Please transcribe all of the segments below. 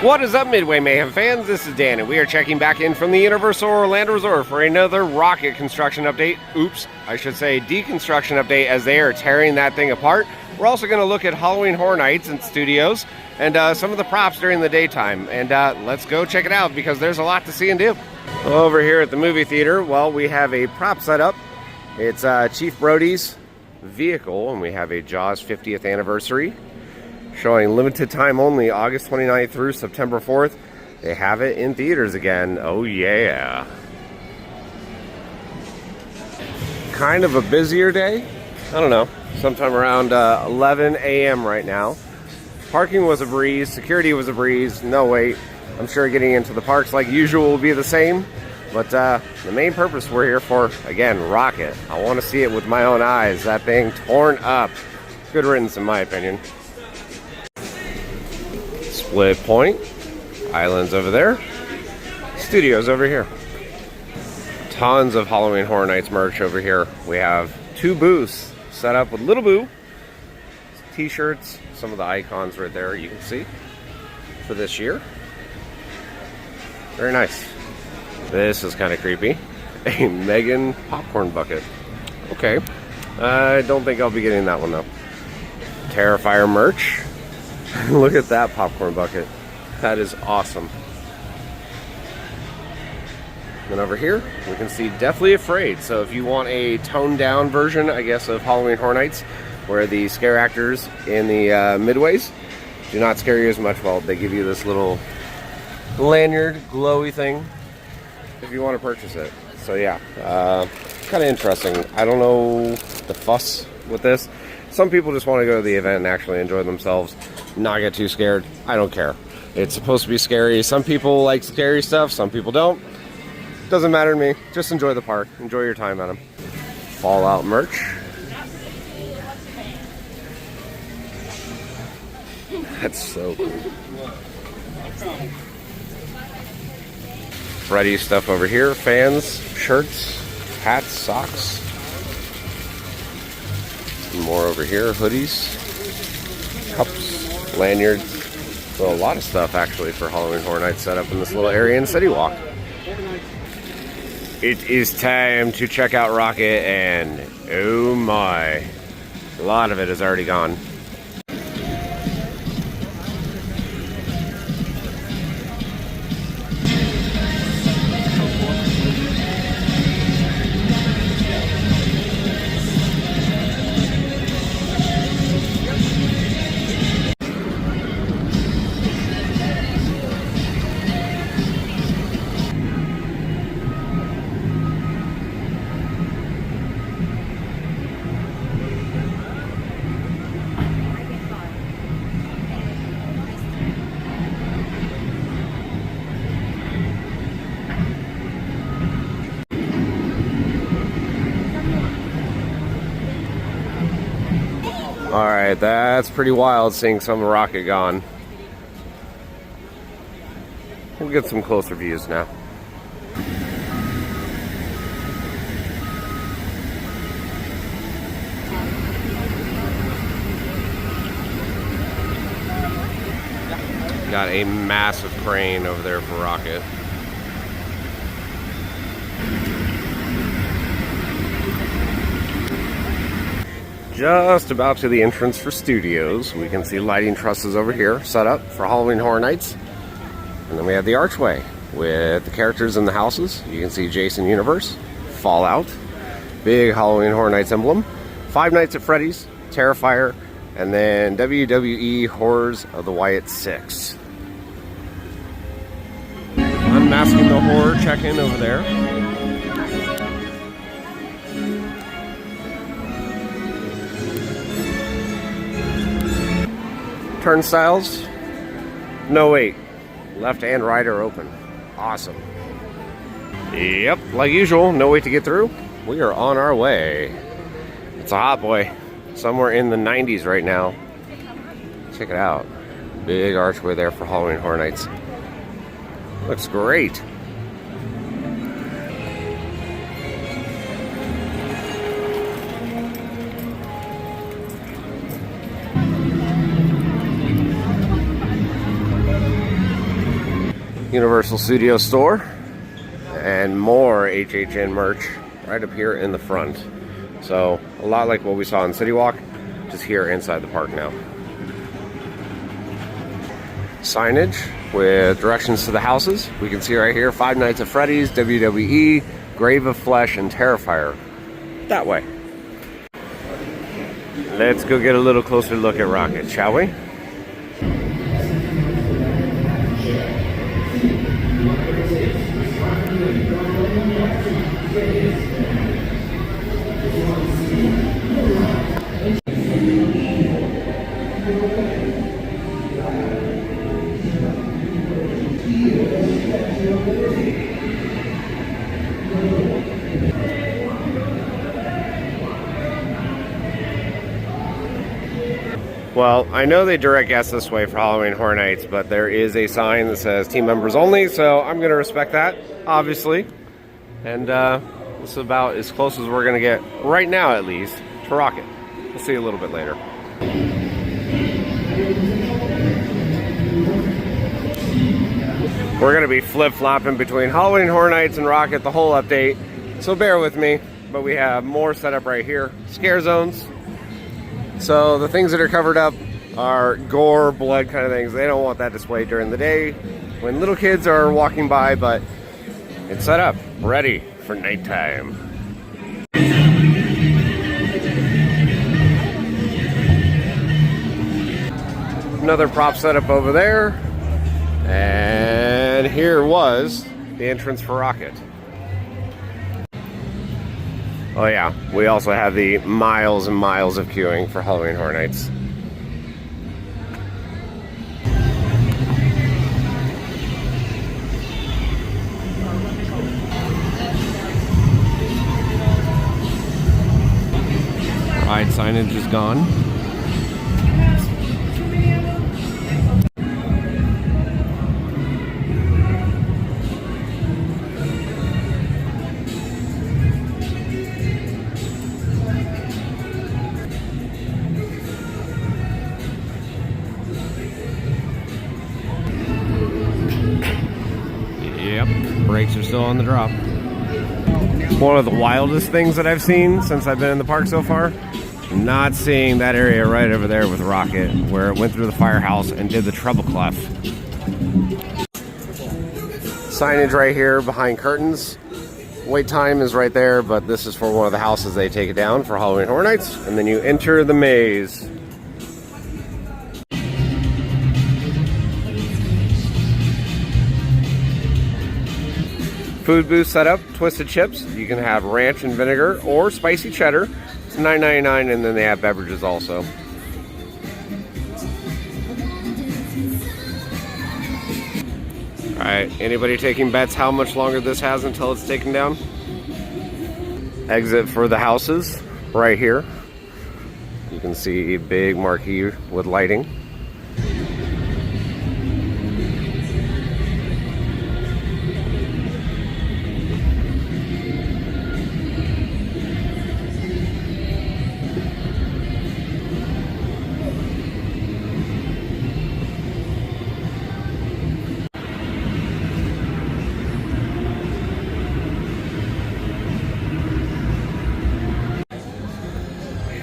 What is up, Midway Mayhem fans? This is Dan, and we are checking back in from the Universal Orlando Resort for another Rocket construction update. Oops, I should say deconstruction update, as they are tearing that thing apart. We're also going to look at Halloween Horror Nights and studios and some of the props during the daytime. And let's go check it out, because there's a lot to see and do. Over here at the movie theater, well, we have a prop set up. It's Chief Brody's vehicle, and we have a Jaws 50th anniversary. Showing limited time only, August 29th through September 4th. They have it in theaters again. Oh yeah. Kind of a busier day. I don't know. Sometime around 11 a.m. right now. Parking was a breeze. Security was a breeze. No wait. I'm sure getting into the parks like usual will be the same. But the main purpose we're here for, again, Rocket. I want to see it with my own eyes. That thing torn up. Good riddance in my opinion. Split Point, Islands over there, Studios over here. Tons of Halloween Horror Nights merch over here. We have 2 booths set up with Little Boo, t-shirts, some of the icons right there you can see for this year. Very nice. This is kind of creepy. A Megan popcorn bucket. Okay. I don't think I'll be getting that one though. Terrifier merch. Look at that popcorn bucket. That is awesome. And over here, we can see Deathly Afraid. So if you want a toned down version, I guess, of Halloween Horror Nights, where the scare actors in the midways do not scare you as much, well, they give you this little lanyard, glowy thing, if you want to purchase it. So yeah, kind of interesting. I don't know the fuss with this. Some people just want to go to the event and actually enjoy themselves, not get too scared. I don't care. It's supposed to be scary. Some people like scary stuff, some people don't. Doesn't matter to me. Just enjoy the park. Enjoy your time at them. Fallout merch. That's so cool. Freddy stuff over here. Fans, shirts, hats, socks. More over here, hoodies, cups, lanyards. Well, a lot of stuff actually for Halloween Horror Nights set up in this little area in City Walk. It is time to check out Rocket, and oh my, a lot of it is already gone. Alright, that's pretty wild seeing some Rocket gone. We'll get some closer views now. Got a massive crane over there for Rocket. Just about to the entrance for Studios. We can see lighting trusses over here set up for Halloween Horror Nights. And then we have the archway with the characters in the houses. You can see Jason Universe, Fallout, big Halloween Horror Nights emblem, Five Nights at Freddy's, Terrifier, and then WWE Horrors of the Wyatt 6. Unmasking the Horror check-in over there. Turnstiles. No wait. Left and right are open. Awesome. Yep, like usual, no wait to get through. We are on our way. It's a hot boy. Somewhere in the 90s right now. Check it out. Big archway there for Halloween Horror Nights. Looks great. Universal Studio store and more HHN merch right up here in the front. So a lot like what we saw in City Walk, just here inside the park now. Signage with directions to the houses. We can see right here, Five Nights at Freddy's, WWE, Grave of Flesh, and Terrifier. That way. Let's go get a little closer look at Rockit, shall we? Well, I know they direct guests this way for Halloween Horror Nights, but there is a sign that says team members only, so I'm going to respect that, obviously. And this is about as close as we're going to get, right now at least, to Rockit. We'll see you a little bit later. We're going to be flip-flopping between Halloween Horror Nights and Rockit the whole update, so bear with me. But we have more set up right here. Scare zones. So the things that are covered up are gore, blood kind of things. They don't want that displayed during the day when little kids are walking by, but it's set up, ready for nighttime. Another prop setup over there. And here was the entrance for Rockit. Oh yeah, we also have the miles and miles of queuing for Halloween Horror Nights. Ride signage is gone. Brakes are still on the drop. One of the wildest things that I've seen since I've been in the park so far, not seeing that area right over there with Rockit, where it went through the firehouse and did the treble clef. Signage right here behind curtains. Wait time is right there, but this is for one of the houses. They take it down for Halloween Horror Nights, and then you enter the maze. Food booth setup, Twisted Chips. You can have ranch and vinegar or spicy cheddar. It's $9.99, and then they have beverages also. Alright, anybody taking bets how much longer this has until it's taken down? Exit for the houses, right here. You can see a big marquee with lighting.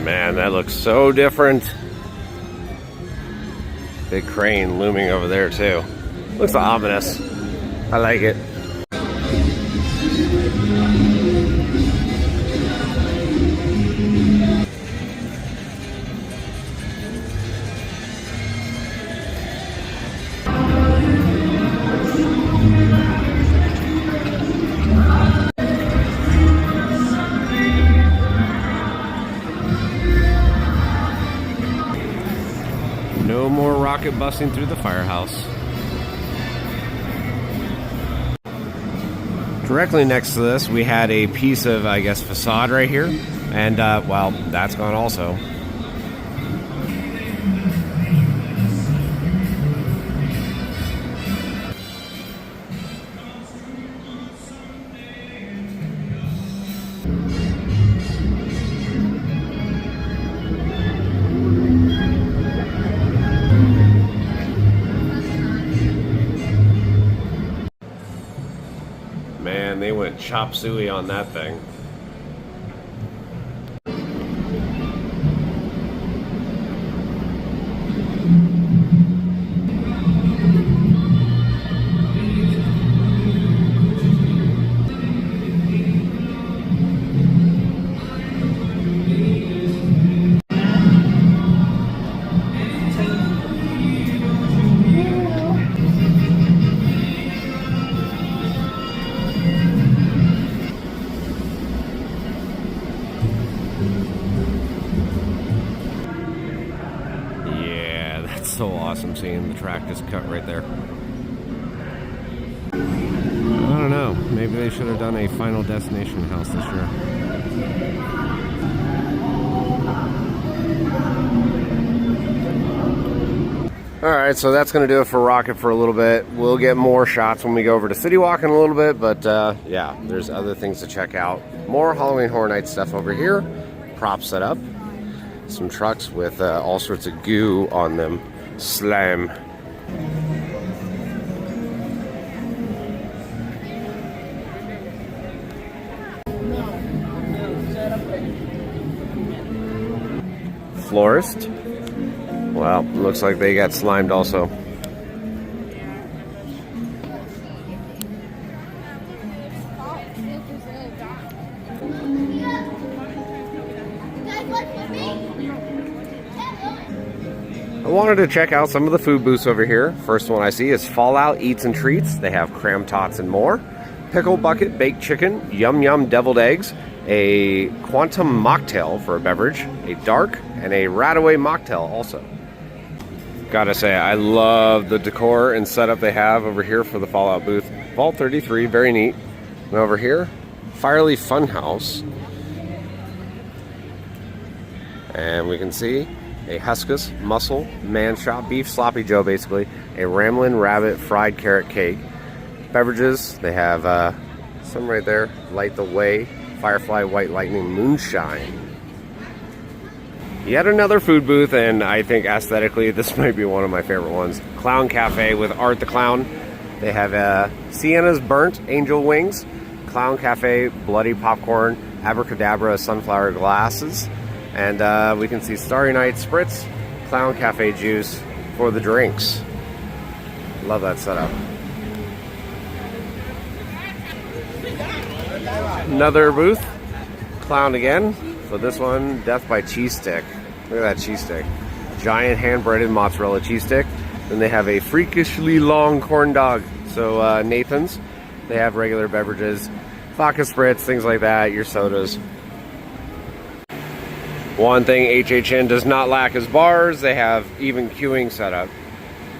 Man, that looks so different. Big crane looming over there too. Looks ominous. I like it. No more Rockit busting through the firehouse. Directly next to this, we had a piece of, I guess, facade right here. And, well, that's gone also. chop suey on that thing. So awesome seeing the track just cut right there. I don't know, maybe they should have done a Final Destination house this year. Alright, so that's going to do it for Rockit for a little bit. We'll get more shots when we go over to City Walk in a little bit, but yeah, there's other things to check out. More Halloween Horror Nights stuff over here. Props set up. Some trucks with all sorts of goo on them. Slime. Florist. Well, looks like they got slimed also. I wanted to check out some of the food booths over here. First one I see is Fallout Eats and Treats. They have cram tots and more. Pickle Bucket Baked Chicken, Yum Yum Deviled Eggs, a Quantum Mocktail for a beverage, a Dark, and a Radaway Mocktail also. Gotta say, I love the decor and setup they have over here for the Fallout booth. Vault 33, very neat. And over here, Fireleaf Funhouse. And we can see a Huskus Muscle Man Shop Beef Sloppy Joe, basically. A Ramblin' Rabbit Fried Carrot Cake. Beverages, they have some right there. Light the Way, Firefly White Lightning Moonshine. Yet another food booth, and I think aesthetically this might be one of my favorite ones. Clown Cafe with Art the Clown. They have Sienna's Burnt Angel Wings, Clown Cafe Bloody Popcorn, Abracadabra Sunflower Glasses, and we can see Starry Night Spritz, Clown Cafe Juice for the drinks. Love that setup. Another booth, Clown again. So this one, Death by Cheese Stick. Look at that cheese stick. Giant hand-breaded mozzarella cheese stick. Then they have a freakishly long corn dog. So Nathan's, they have regular beverages, vodka spritz, things like that, your sodas. One thing HHN does not lack is bars. They have even queuing set up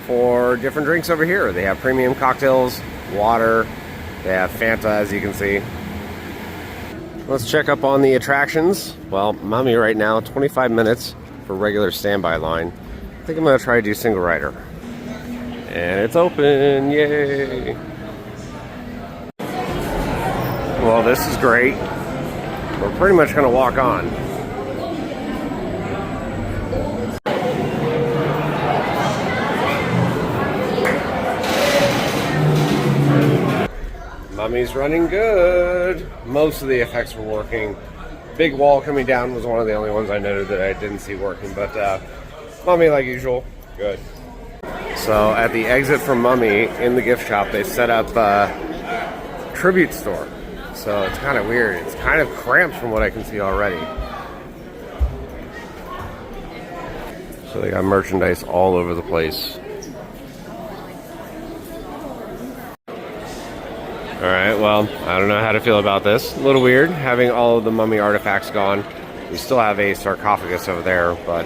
for different drinks over here. They have premium cocktails, water, they have Fanta, as you can see. Let's check up on the attractions. Well, Mummy right now, 25 minutes for regular standby line. I think I'm gonna try to do single rider. And it's open, yay! Well, this is great. We're pretty much gonna walk on. Mummy's running good. Most of the effects were working. Big wall coming down was one of the only ones I noted that I didn't see working, but Mummy, like usual, good. So at the exit from Mummy in the gift shop, they set up a tribute store. So it's kind of weird. It's kind of cramped from what I can see already. So they got merchandise all over the place. Alright, well, I don't know how to feel about this. A little weird, having all of the Mummy artifacts gone. We still have a sarcophagus over there, but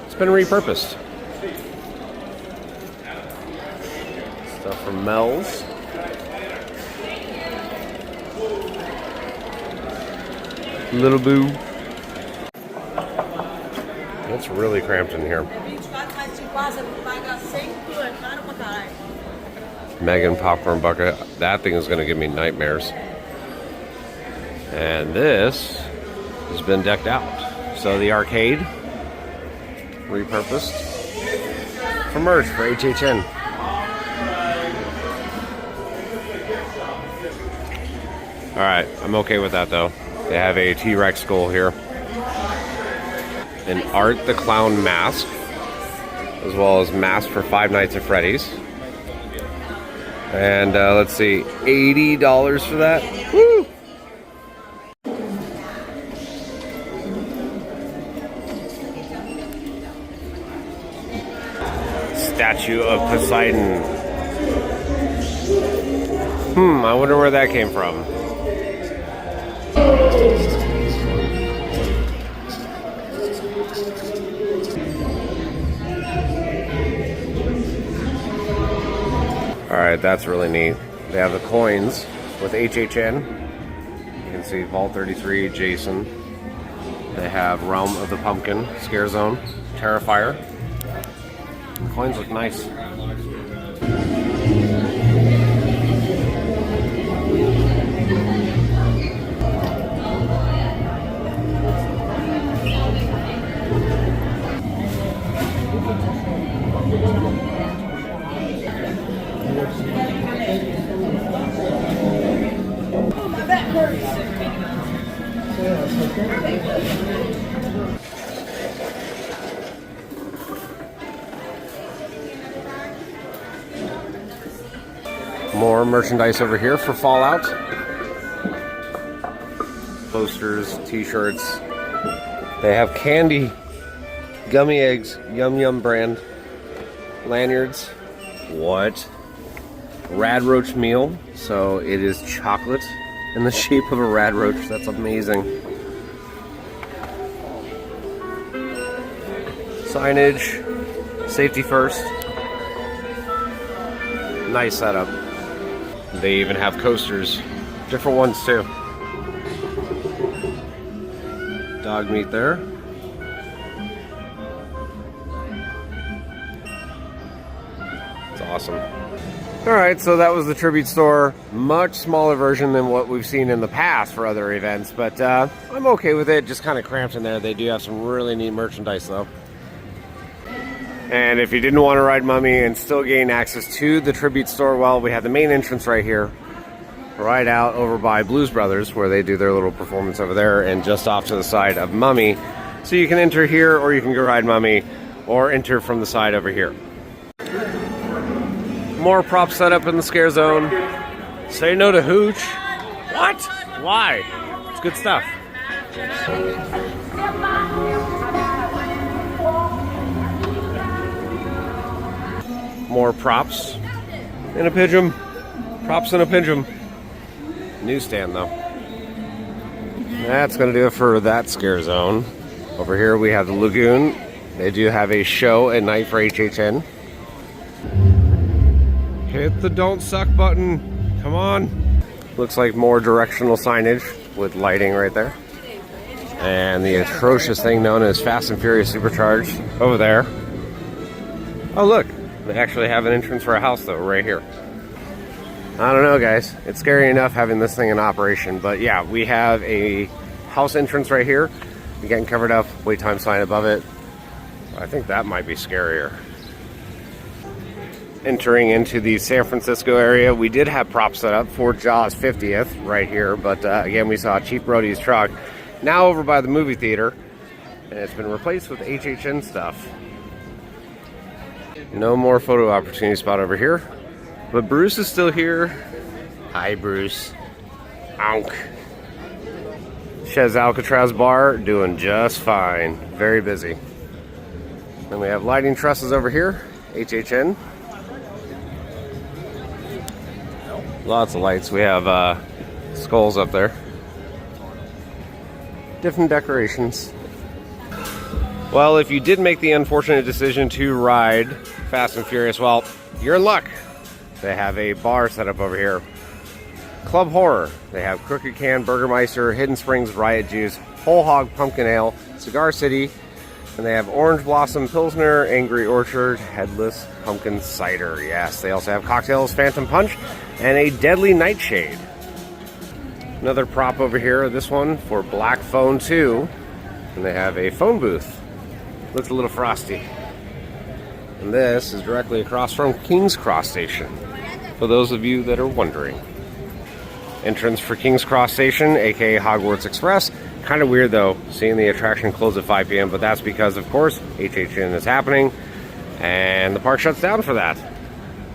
it's been repurposed. Stuff from Mel's. Little Boo. It's really cramped in here. Megan popcorn bucket. That thing is going to give me nightmares. And this has been decked out. So the arcade, repurposed for merch for HHN. Alright, I'm okay with that though. They have a T-Rex skull here. An Art the Clown mask, as well as mask for Five Nights at Freddy's. And let's see, $80 for that. Woo! Statue of Poseidon. I wonder where that came from. Alright, that's really neat. They have the coins with HHN. You can see Vault 33, Jason. They have Realm of the Pumpkin, Scare Zone, Terrifier. The coins look nice. More merchandise over here for Fallout. Posters, t-shirts. They have candy, gummy eggs, Yum Yum brand, lanyards. What? Rad Roach meal. So it is chocolate in the shape of a rad roach. That's amazing. Signage, safety first. Nice setup. They even have coasters, different ones too. Dog meat there. It's awesome. Alright, so that was the tribute store. Much smaller version than what we've seen in the past for other events, but I'm okay with it. Just kind of cramped in there. They do have some really neat merchandise though. And if you didn't want to ride Mummy and still gain access to the tribute store, well, we have the main entrance right here, right out over by Blues Brothers, where they do their little performance over there, and just off to the side of Mummy. So you can enter here, or you can go ride Mummy, or enter from the side over here. More props set up in the Scare Zone. Say no to Hooch. What? Why? It's good stuff. More props in a pigeon. Props in a pigeon. Newsstand though. That's going to do it for that Scare Zone. Over here we have the Lagoon. They do have a show at night for HHN. Hit the don't suck button. Come on. Looks like more directional signage with lighting right there. And the atrocious thing known as Fast and Furious Supercharged over there. Oh look. They actually have an entrance for a house though, right here. I don't know guys, it's scary enough having this thing in operation, but yeah, we have a house entrance right here. You're getting covered up, wait time sign above it. I think that might be scarier. Entering into the San Francisco area, we did have props set up for Jaws 50th right here, but again, we saw Chief Brody's truck now over by the movie theater, and it's been replaced with HHN stuff. No more photo opportunity spot over here. But Bruce is still here. Hi, Bruce. Onk. Chez Alcatraz Bar doing just fine. Very busy. Then we have lighting trusses over here. HHN. Lots of lights. We have skulls up there. Different decorations. Well, if you did make the unfortunate decision to ride Fast and Furious, well, you're in luck. They have a bar set up over here. Club Horror. They have Crooked Can, Burgermeister, Hidden Springs, Riot Juice, Whole Hog Pumpkin Ale, Cigar City, and they have Orange Blossom Pilsner, Angry Orchard, Headless Pumpkin Cider. Yes, they also have cocktails, Phantom Punch, and a Deadly Nightshade. Another prop over here, this one for Black Phone 2, and they have a phone booth. Looks a little frosty. And this is directly across from King's Cross Station, for those of you that are wondering. Entrance for King's Cross Station, aka Hogwarts Express. Kind of weird though, seeing the attraction close at 5 p.m., but that's because, of course, HHN is happening, and the park shuts down for that.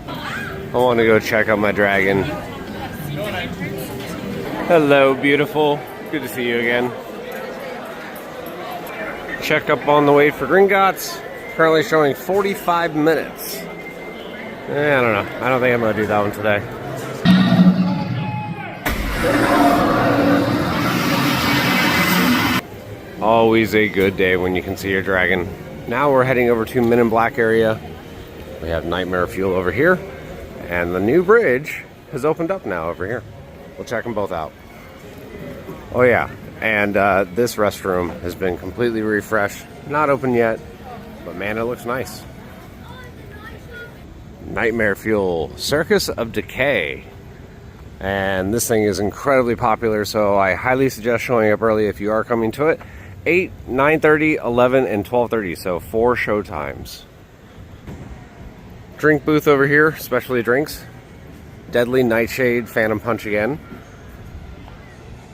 I want to go check out my dragon. Hello, beautiful. Good to see you again. Check up on the wait for Gringotts. Currently showing 45 minutes. I don't know. I don't think I'm going to do that one today. Always a good day when you can see your dragon. Now we're heading over to Men in Black area. We have Nightmare Fuel over here. And the new bridge has opened up now over here. We'll check them both out. Oh yeah, and this restroom has been completely refreshed. Not open yet, but man, it looks nice. Nightmare Fuel, Circus of Decay. And this thing is incredibly popular, so I highly suggest showing up early if you are coming to it. 8, 9:30, 11, and 12:30, so 4 show times. Drink booth over here, specialty drinks. Deadly Nightshade, Phantom Punch again.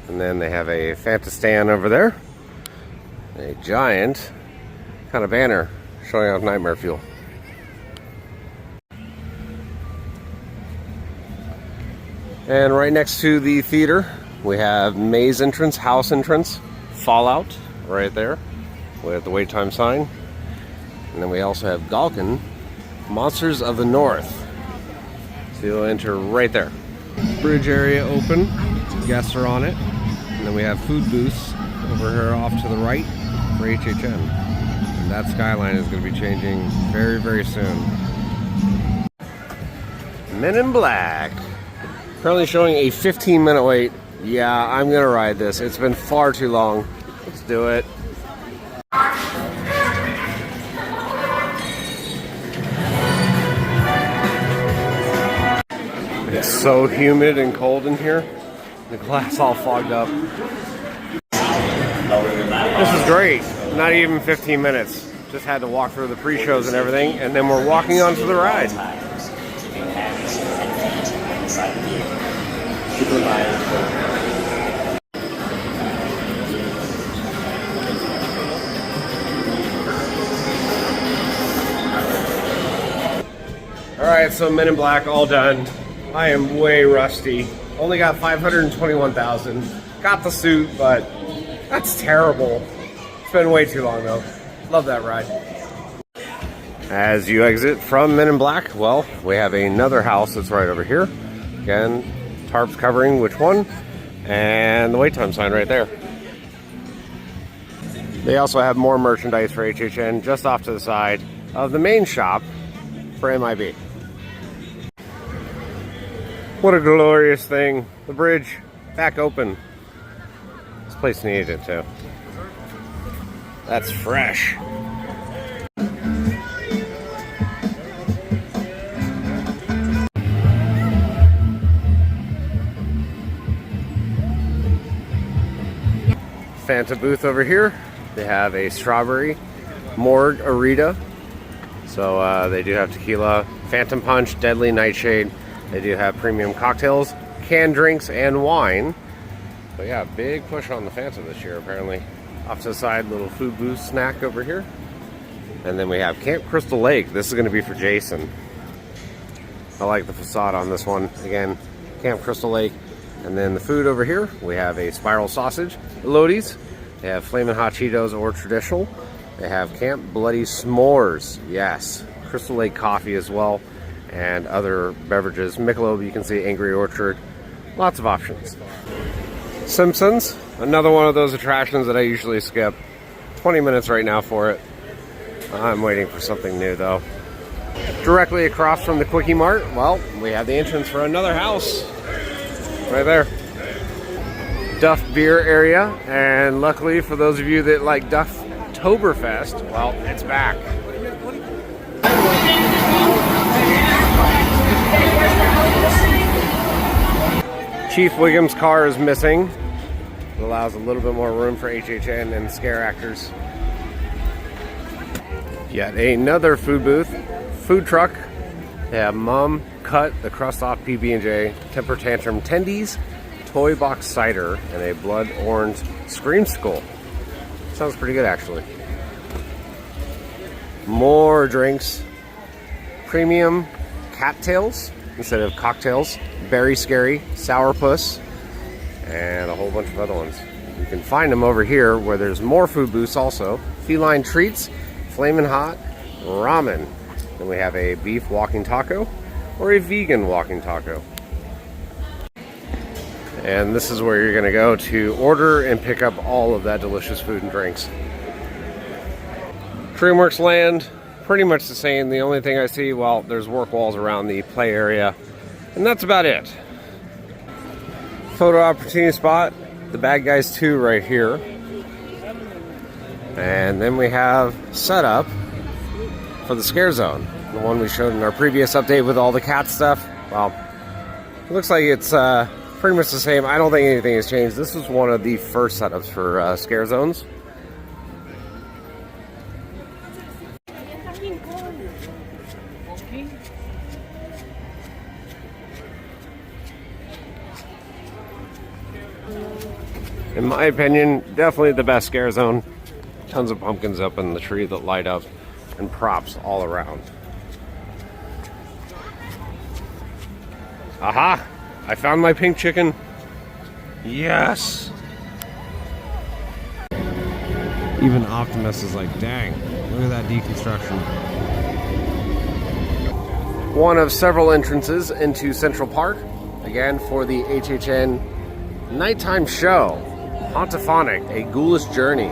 And then they have a Fanta stand over there. A giant kind of banner showing off Nightmare Fuel. And right next to the theater, we have Maze entrance, house entrance, Fallout right there with the wait time sign. And then we also have Galkin, Monsters of the North. So you'll enter right there. Bridge area open, guests are on it. And then we have food booths over here off to the right for HHN. And that skyline is going to be changing very, very soon. Men in Black. Currently showing a 15-minute wait. Yeah, I'm going to ride this. It's been far too long. Let's do it. It's so humid and cold in here. The glass all fogged up. This is great. Not even 15 minutes. Just had to walk through the pre-shows and everything, and then we're walking onto the ride. Alright, so Men in Black all done. I am way rusty. Only got 521,000. Got the suit, but that's terrible. It's been way too long though. Love that ride. As you exit from Men in Black, well, we have another house that's right over here. Again, tarps covering which one, and the wait time sign right there. They also have more merchandise for HHN just off to the side of the main shop for MIB. What a glorious thing. The bridge back open. This place needed it too. That's fresh. Fanta booth over here. They have a strawberry Morgue Arita. So they do have tequila, Phantom Punch, Deadly Nightshade. They do have premium cocktails, canned drinks, and wine. But yeah, big push on the Fanta this year apparently. Off to the side, little food booth snack over here. And then we have Camp Crystal Lake. This is going to be for Jason. I like the facade on this one. Again, Camp Crystal Lake. And then the food over here, we have a spiral sausage, Elodies. They have Flamin' Hot Cheetos or traditional. They have Camp Bloody S'mores. Yes. Crystal Lake coffee as well. And other beverages. Michelob, you can see Angry Orchard. Lots of options. Simpsons, another one of those attractions that I usually skip. 20 minutes right now for it. I'm waiting for something new though. Directly across from the Quickie Mart, well, we have the entrance for another house. Right there. Duff beer area, and luckily for those of you that like Dufftoberfest, well, it's back. Chief Wiggum's car is missing. It allows a little bit more room for HHN and scare actors. Yet another food booth, food truck. They have Mom Cut, the Crust Off PB&J, Temper Tantrum Tendies, toy box cider and a blood orange scream skull. Sounds pretty good, actually. More drinks. Premium cattails instead of cocktails. Berry Scary, Sourpuss, and a whole bunch of other ones. You can find them over here where there's more food booths also. Feline Treats, Flamin' Hot, Ramen. Then we have a beef walking taco or a vegan walking taco. And this is where you're going to go to order and pick up all of that delicious food and drinks. DreamWorks Land, pretty much the same. The only thing I see, well, there's work walls around the play area, and that's about it. Photo opportunity spot, the Bad Guys 2 right here. And then we have setup for the Scare Zone, the one we showed in our previous update with all the cat stuff. Well, it looks like it's pretty much the same. I don't think anything has changed. This was one of the first setups for Scare Zones. In my opinion, definitely the best Scare Zone. Tons of pumpkins up in the tree that light up and props all around. Aha! I found my pink chicken. Yes! Even Optimus is like, dang, look at that deconstruction. One of several entrances into Central Park. Again, for the HHN nighttime show. Hauntphonic, a ghoulish journey.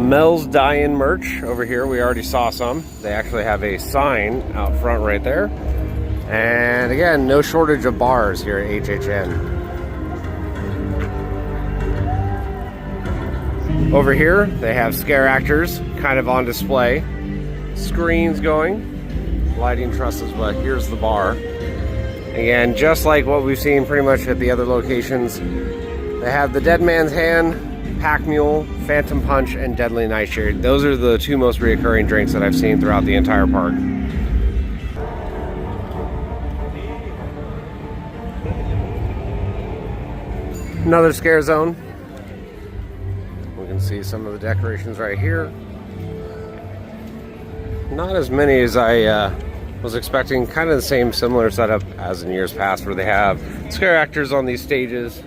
Mel's Die-In merch over here. We already saw some. They actually have a sign out front right there. And again, no shortage of bars here at HHN. Over here, they have scare actors kind of on display. Screens going. Lighting trusses, but here's the bar. Again, just like what we've seen pretty much at the other locations, they have the Dead Man's Hand, Pack Mule, Phantom Punch, and Deadly Nightshade. Those are the two most reoccurring drinks that I've seen throughout the entire park. Another Scare Zone. We can see some of the decorations right here. Not as many as I was expecting. Kind of the same similar setup as in years past, where they have scare actors on these stages,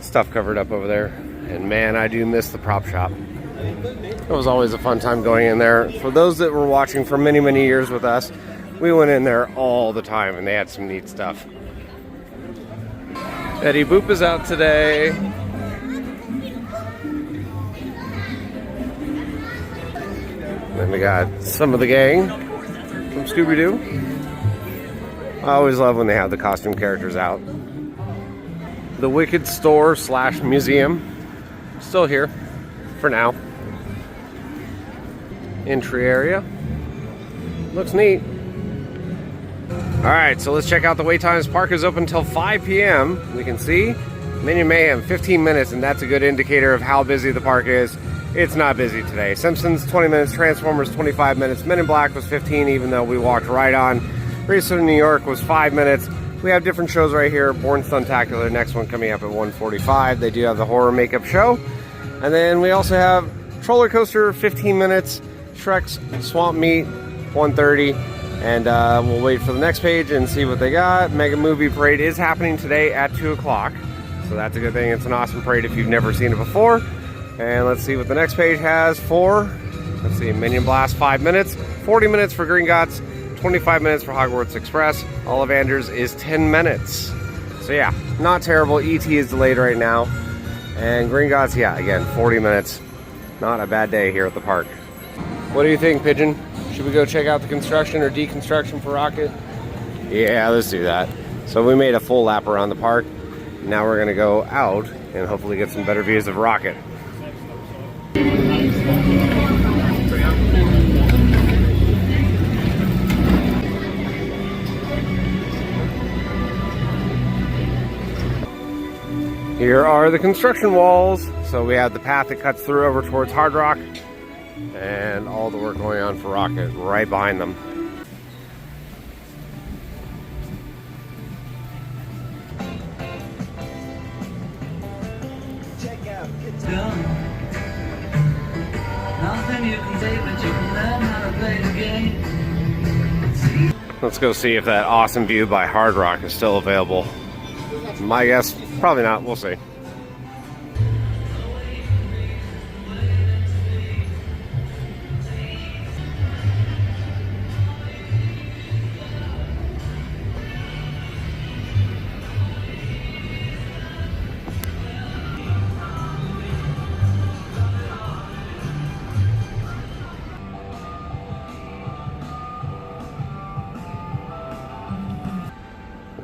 stuff covered up over there. And man, I do miss the prop shop. It was always a fun time going in there. For those that were watching for many years with us, we went in there all the time and they had some neat stuff. Eddie Boop is out today. Then we got some of the gang from Scooby-Doo. I always love when they have the costume characters out. The Wicked Store / museum. Still here for now. Entry area. Looks neat. Alright, so let's check out the wait times. Park is open until 5 p.m. We can see Minion Mayhem, 15 minutes, and that's a good indicator of how busy the park is. It's not busy today. Simpsons, 20 minutes. Transformers, 25 minutes. Men in Black was 15, even though we walked right on. Racer in New York was 5 minutes. We have different shows right here. Born Stuntacular, next one coming up at 1:45. They do have the horror makeup show. And then we also have Roller Coaster, 15 minutes. Shrek's Swamp Meet, 1:30. And we'll wait for the next page and see what they got. Mega Movie Parade is happening today at 2 o'clock. So that's a good thing. It's an awesome parade if you've never seen it before. And let's see what the next page has for, let's see, Minion Blast, 5 minutes. 40 minutes for Green Gots, 25 minutes for Hogwarts Express. Ollivanders is 10 minutes. So yeah, not terrible. E.T. is delayed right now. And Green Gots, yeah, again, 40 minutes. Not a bad day here at the park. What do you think, Pigeon? Should we go check out the construction or deconstruction for Rocket? Yeah, let's do that. So we made a full lap around the park. Now we're gonna go out and hopefully get some better views of Rocket. Here are the construction walls. So we have the path that cuts through over towards Hard Rock and all the work going on for Rocket right behind them. Let's go see if that awesome view by Hard Rock is still available. My guess, probably not. We'll see.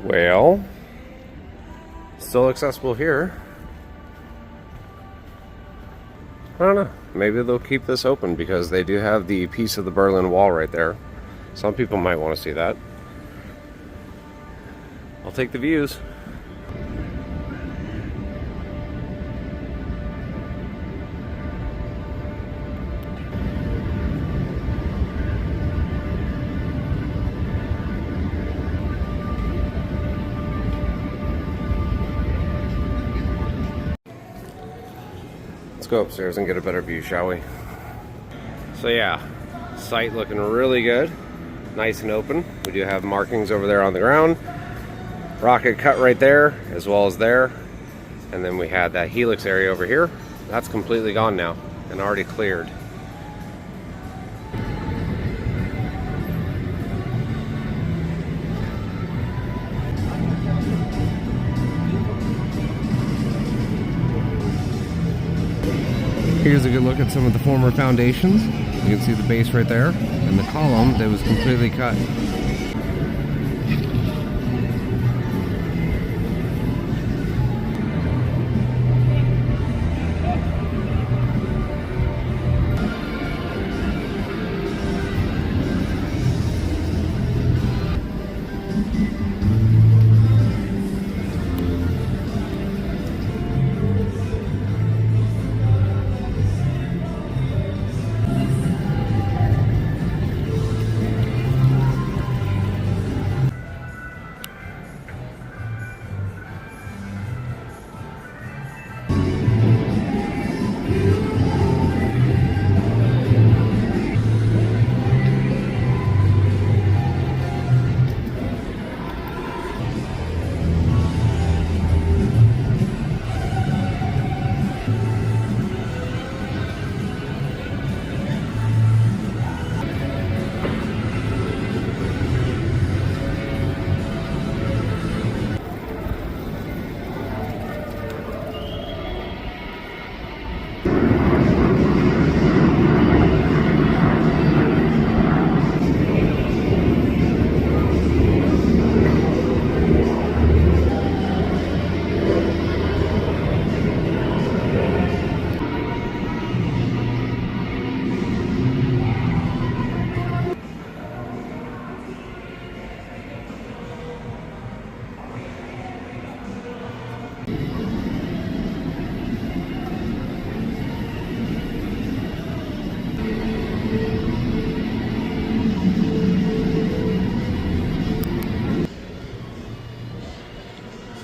Well, still accessible here. I don't know. Maybe they'll keep this open because they do have the piece of the Berlin Wall right there. Some people might want to see that. I'll take the views. Let's go upstairs and get a better view, shall we? So yeah, site looking really good. Nice and open. We do have markings over there on the ground. Rocket cut right there, as well as there. And then we had that helix area over here. That's completely gone now and already cleared. Here's a good look at some of the former foundations. You can see the base right there, and the column that was completely cut.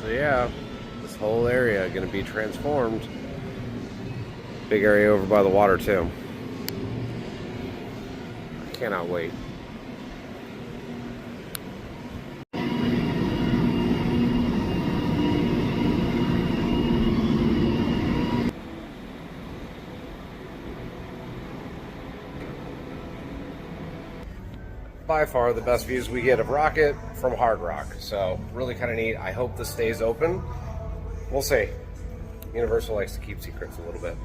Yeah, this whole area going to be transformed. Big area over by the water too. I cannot wait. By far the best views we get of Rocket from Hard Rock, so really kind of neat. I hope this stays open. We'll see. Universal likes to keep secrets a little bit.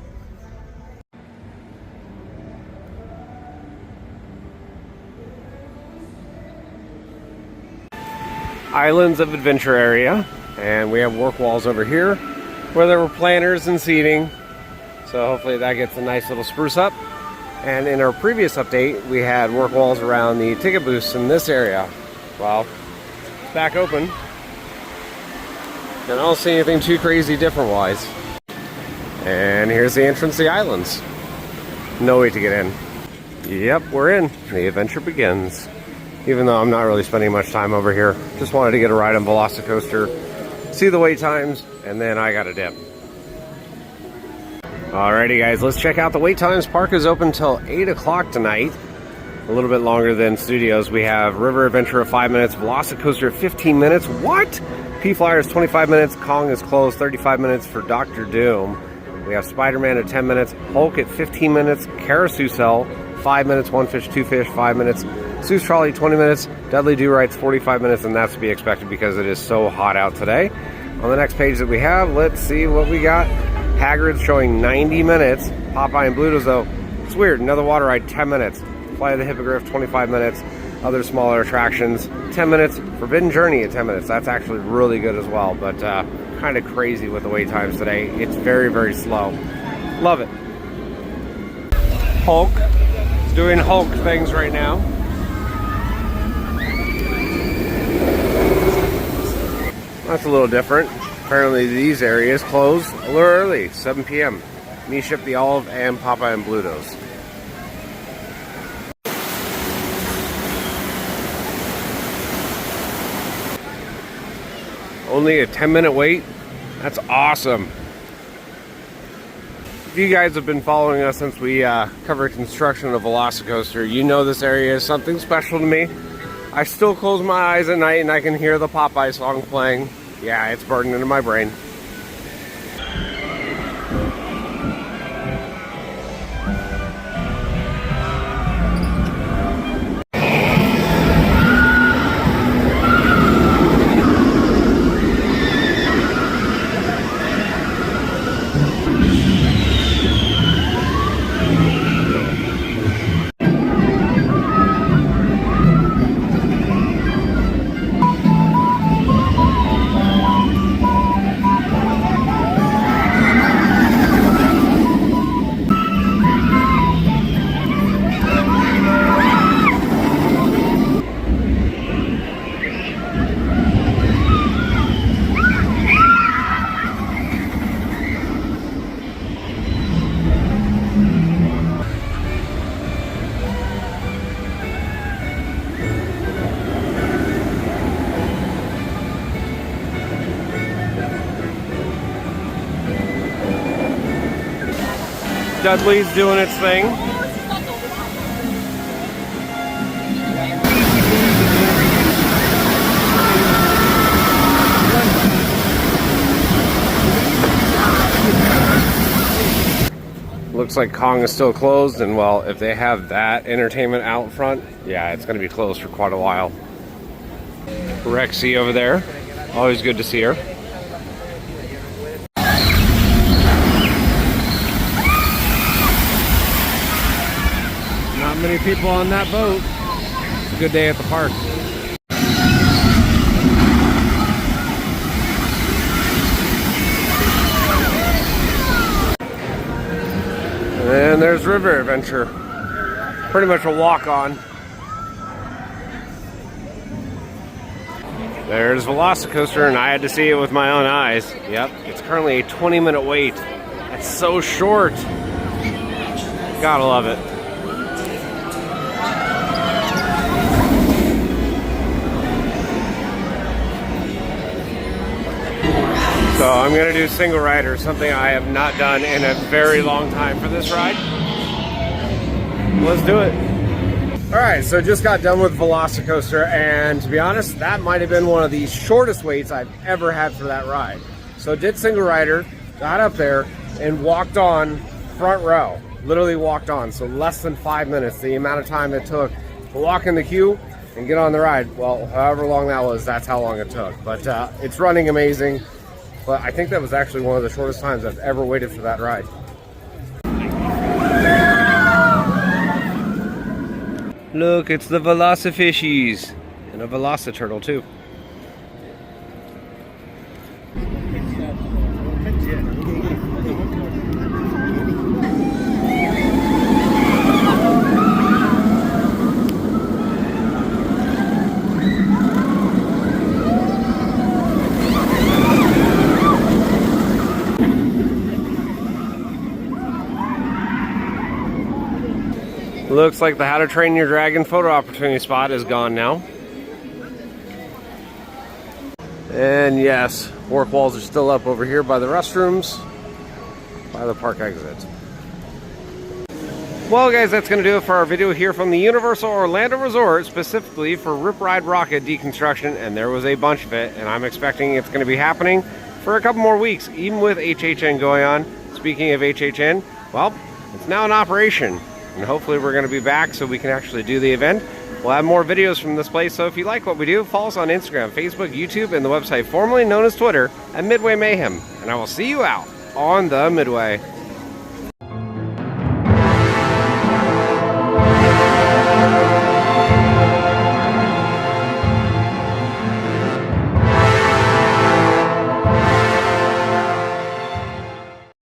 Islands of Adventure area, and we have work walls over here where there were planters and seating, so hopefully that gets a nice little spruce up. And in our previous update, we had work walls around the ticket booths in this area. Well, it's back open. And I don't see anything too crazy different wise. And here's the entrance to the islands. No way to get in. Yep, we're in. The adventure begins. Even though I'm not really spending much time over here. Just wanted to get a ride on Velocicoaster, see the wait times, and then I got a dip. Alrighty guys, let's check out the wait times. Park is open till 8 o'clock tonight. A little bit longer than studios. We have River Adventure of 5 minutes, Velocicoaster 15 minutes. What? P-Flyer is 25 minutes, Kong is closed, 35 minutes for Doctor Doom. We have Spider-Man at 10 minutes, Hulk at 15 minutes, Carousel 5 minutes, One Fish, Two Fish 5 minutes, Seuss Trolley 20 minutes, Dudley Do-Right's 45 minutes, and that's to be expected because it is so hot out today. On the next page that we have, let's see what we got. Hagrid's showing 90 minutes. Popeye and Bluto's though, it's weird, another water ride 10 minutes. Flight of the Hippogriff 25 minutes. Other smaller attractions 10 minutes. Forbidden Journey at 10 minutes. That's actually really good as well, but kind of crazy with the wait times today. It's very, very slow. Love it. Hulk is doing Hulk things right now. That's a little different. Apparently these areas close a little early, 7 p.m. Me Ship the Olive and Popeye and Bluto's. Only a 10-minute wait? That's awesome. If you guys have been following us since we covered construction of Velocicoaster, you know this area is something special to me. I still close my eyes at night and I can hear the Popeye song playing. Yeah, it's burned into my brain. Dudley's doing its thing. Looks like Kong is still closed, and well, if they have that entertainment out front, yeah, it's going to be closed for quite a while. Rexy over there. Always good to see her. Not many people on that boat. It's a good day at the park. And there's River Adventure. Pretty much a walk-on. There's Velocicoaster, and I had to see it with my own eyes. Yep, it's currently a 20-minute wait. That's so short. Gotta love it. So I'm going to do single rider, something I have not done in a very long time for this ride. Let's do it. Alright, so just got done with Velocicoaster, and to be honest, that might have been one of the shortest waits I've ever had for that ride. So did single rider, got up there, and walked on front row. Literally walked on, so less than 5 minutes, the amount of time it took to walk in the queue and get on the ride. Well, however long that was, that's how long it took. But it's running amazing. But I think that was actually one of the shortest times I've ever waited for that ride. Look, it's the Velocifishies. And a Velociturtle too. Looks like the How to Train Your Dragon photo opportunity spot is gone now. And yes, work walls are still up over here by the restrooms, by the park exit. Well, guys, that's going to do it for our video here from the Universal Orlando Resort, specifically for Ride Rockit deconstruction, and there was a bunch of it, and I'm expecting it's going to be happening for a couple more weeks, even with HHN going on. Speaking of HHN, well, it's now in operation, and hopefully we're going to be back so we can actually do the event. We'll have more videos from this place, so if you like what we do, follow us on Instagram, Facebook, YouTube, and the website formerly known as Twitter at Midway Mayhem, and I will see you out on the Midway.